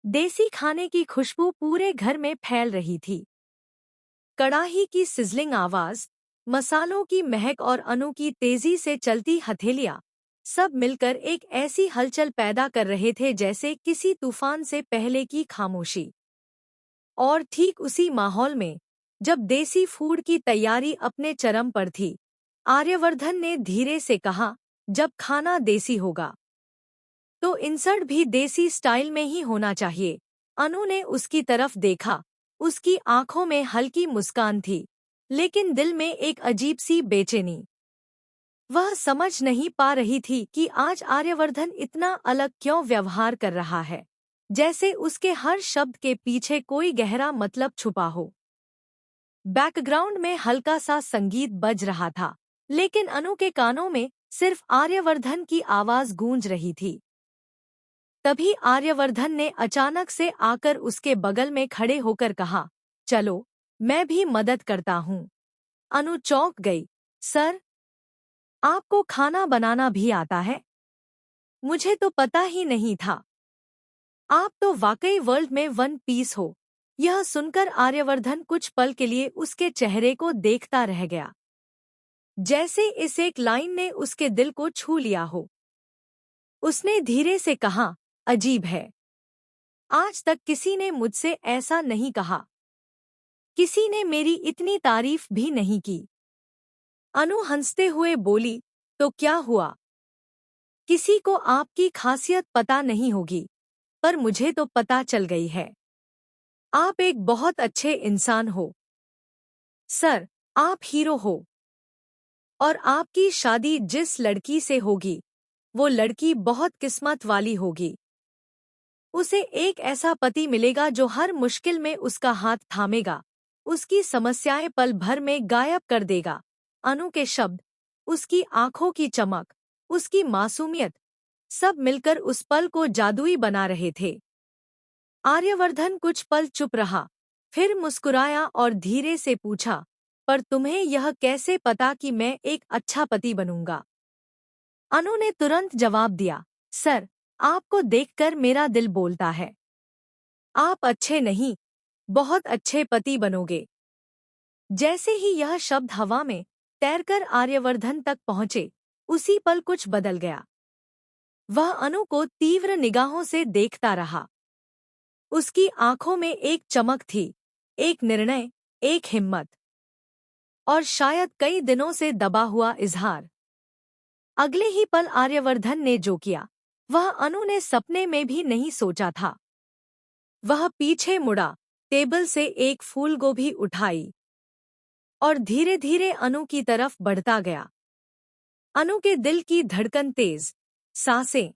देसी खाने की खुशबू पूरे घर में फैल रही थी। कड़ाही की सिजलिंग आवाज, मसालों की महक और अनु की तेजी से चलती हथेलियां, सब मिलकर एक ऐसी हलचल पैदा कर रहे थे जैसे किसी तूफान से पहले की खामोशी। और ठीक उसी माहौल में, जब देसी फूड की तैयारी अपने चरम पर थी, आर्यवर्धन ने धीरे से कहा, जब खाना देसी होगा तो इंसर्ट भी देसी स्टाइल में ही होना चाहिए। अनु ने उसकी तरफ देखा। उसकी आंखों में हल्की मुस्कान थी, लेकिन दिल में एक अजीब सी बेचैनी। वह समझ नहीं पा रही थी कि आज आर्यवर्धन इतना अलग क्यों व्यवहार कर रहा है, जैसे उसके हर शब्द के पीछे कोई गहरा मतलब छुपा हो। बैकग्राउंड में हल्का सा संगीत बज रहा था, लेकिन अनु के कानों में सिर्फ आर्यवर्धन की आवाज गूंज रही थी। तभी आर्यवर्धन ने अचानक से आकर उसके बगल में खड़े होकर कहा, चलो, मैं भी मदद करता हूँ। अनु चौंक गई। सर, आपको खाना बनाना भी आता है? मुझे तो पता ही नहीं था। आप तो वाकई वर्ल्ड में वन पीस हो। यह सुनकर आर्यवर्धन कुछ पल के लिए उसके चेहरे को देखता रह गया, जैसे इस एक लाइन ने उसके दिल को छू लिया हो। उसने धीरे से कहा, अजीब है, आज तक किसी ने मुझसे ऐसा नहीं कहा। किसी ने मेरी इतनी तारीफ भी नहीं की। अनु हंसते हुए बोली, तो क्या हुआ? किसी को आपकी खासियत पता नहीं होगी, पर मुझे तो पता चल गई है। आप एक बहुत अच्छे इंसान हो। सर, आप हीरो हो। और आपकी शादी जिस लड़की से होगी, वो लड़की बहुत किस्मत वाली होगी। उसे एक ऐसा पति मिलेगा जो हर मुश्किल में उसका हाथ थामेगा, उसकी समस्याएं पल भर में गायब कर देगा। अनु के शब्द, उसकी आंखों की चमक, उसकी मासूमियत, सब मिलकर उस पल को जादुई बना रहे थे। आर्यवर्धन कुछ पल चुप रहा, फिर मुस्कुराया और धीरे से पूछा, पर तुम्हें यह कैसे पता कि मैं एक अच्छा पति बनूंगा? अनु ने तुरंत जवाब दिया, सर, आपको देखकर मेरा दिल बोलता है, आप अच्छे नहीं, बहुत अच्छे पति बनोगे। जैसे ही यह शब्द हवा में तैरकर आर्यवर्धन तक पहुंचे, उसी पल कुछ बदल गया। वह अनु को तीव्र निगाहों से देखता रहा। उसकी आंखों में एक चमक थी, एक निर्णय, एक हिम्मत, और शायद कई दिनों से दबा हुआ इजहार। अगले ही पल आर्यवर्धन ने जो किया, वह अनु ने सपने में भी नहीं सोचा था। वह पीछे मुड़ा, टेबल से एक फूलगोभी उठाई और धीरे धीरे अनु की तरफ बढ़ता गया। अनु के दिल की धड़कन तेज, सांसें